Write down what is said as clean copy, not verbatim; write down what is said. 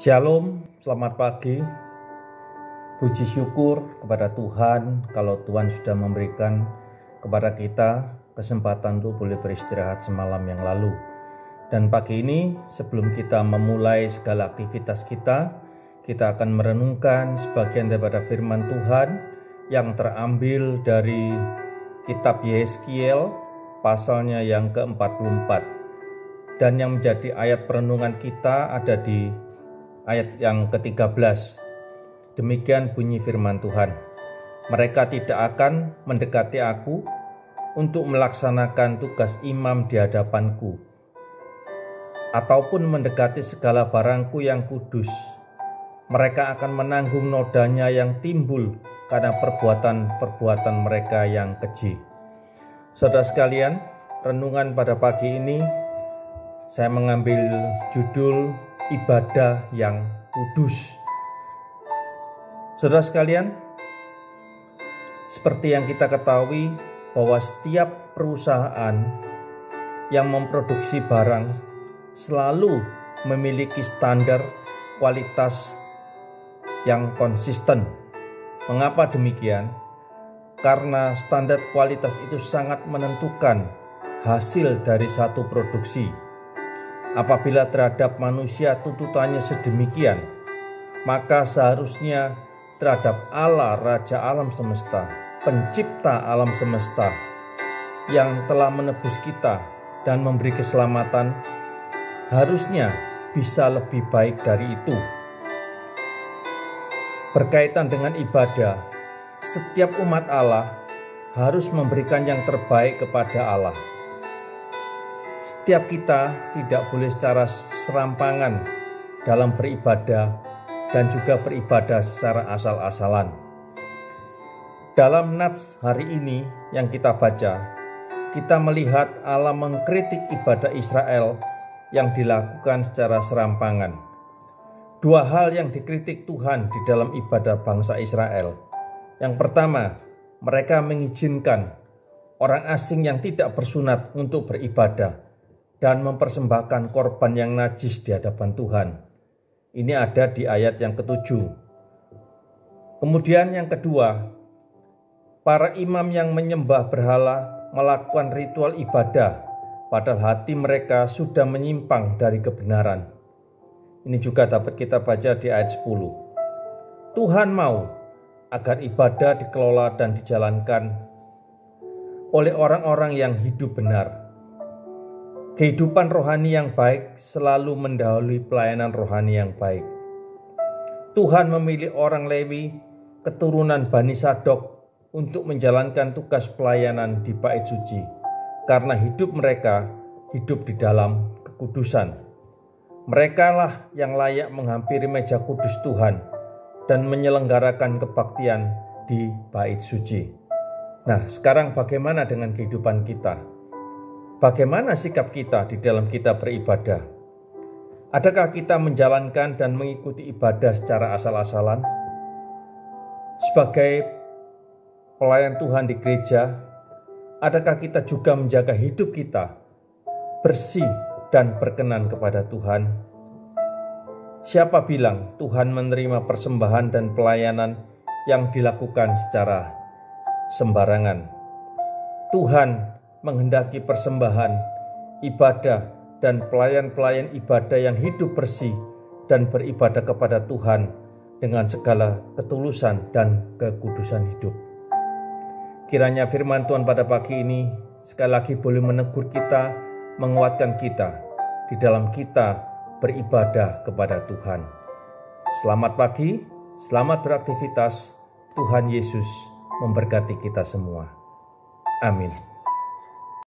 Shalom, selamat pagi. Puji syukur kepada Tuhan kalau Tuhan sudah memberikan kepada kita kesempatan untuk boleh beristirahat semalam yang lalu. Dan pagi ini sebelum kita memulai segala aktivitas kita akan merenungkan sebagian daripada firman Tuhan yang terambil dari kitab Yeskiel pasalnya yang ke-44. Dan yang menjadi ayat perenungan kita ada di ayat yang ke-13. Demikian bunyi firman Tuhan. Mereka tidak akan mendekati aku untuk melaksanakan tugas imam di hadapanku, ataupun mendekati segala barangku yang kudus. Mereka akan menanggung nodanya yang timbul karena perbuatan-perbuatan mereka yang keji. Saudara sekalian, renungan pada pagi ini saya mengambil judul ibadah yang kudus. Saudara sekalian, seperti yang kita ketahui bahwa setiap perusahaan yang memproduksi barang selalu memiliki standar kualitas yang konsisten. Mengapa demikian? Karena standar kualitas itu sangat menentukan hasil dari satu produksi. Apabila terhadap manusia tuntutannya sedemikian, maka seharusnya terhadap Allah, Raja alam semesta, pencipta alam semesta, yang telah menebus kita dan memberi keselamatan, harusnya bisa lebih baik dari itu. Berkaitan dengan ibadah, setiap umat Allah harus memberikan yang terbaik kepada Allah. Setiap kita tidak boleh secara serampangan dalam beribadah dan juga beribadah secara asal-asalan. Dalam Nats hari ini yang kita baca, kita melihat Allah mengkritik ibadah Israel yang dilakukan secara serampangan. Dua hal yang dikritik Tuhan di dalam ibadah bangsa Israel. Yang pertama, mereka mengizinkan orang asing yang tidak bersunat untuk beribadah dan mempersembahkan korban yang najis di hadapan Tuhan. Ini ada di ayat yang ke-7. Kemudian yang kedua, para imam yang menyembah berhala melakukan ritual ibadah, padahal hati mereka sudah menyimpang dari kebenaran. Ini juga dapat kita baca di ayat 10. Tuhan mau agar ibadah dikelola dan dijalankan oleh orang-orang yang hidup benar. Kehidupan rohani yang baik selalu mendahului pelayanan rohani yang baik. Tuhan memilih orang Lewi, keturunan Bani Sadok, untuk menjalankan tugas pelayanan di Bait Suci, karena hidup mereka hidup di dalam kekudusan. Merekalah yang layak menghampiri meja kudus Tuhan dan menyelenggarakan kebaktian di Bait Suci. Nah, sekarang bagaimana dengan kehidupan kita? Bagaimana sikap kita di dalam kita beribadah? Adakah kita menjalankan dan mengikuti ibadah secara asal-asalan? Sebagai pelayan Tuhan di gereja, adakah kita juga menjaga hidup kita bersih dan berkenan kepada Tuhan? Siapa bilang Tuhan menerima persembahan dan pelayanan yang dilakukan secara sembarangan? Tuhan menghendaki persembahan, ibadah, dan pelayan-pelayan ibadah yang hidup bersih dan beribadah kepada Tuhan dengan segala ketulusan dan kekudusan hidup. Kiranya firman Tuhan pada pagi ini sekali lagi boleh menegur kita, menguatkan kita di dalam kita beribadah kepada Tuhan. Selamat pagi, selamat beraktivitas. Tuhan Yesus memberkati kita semua. Amin.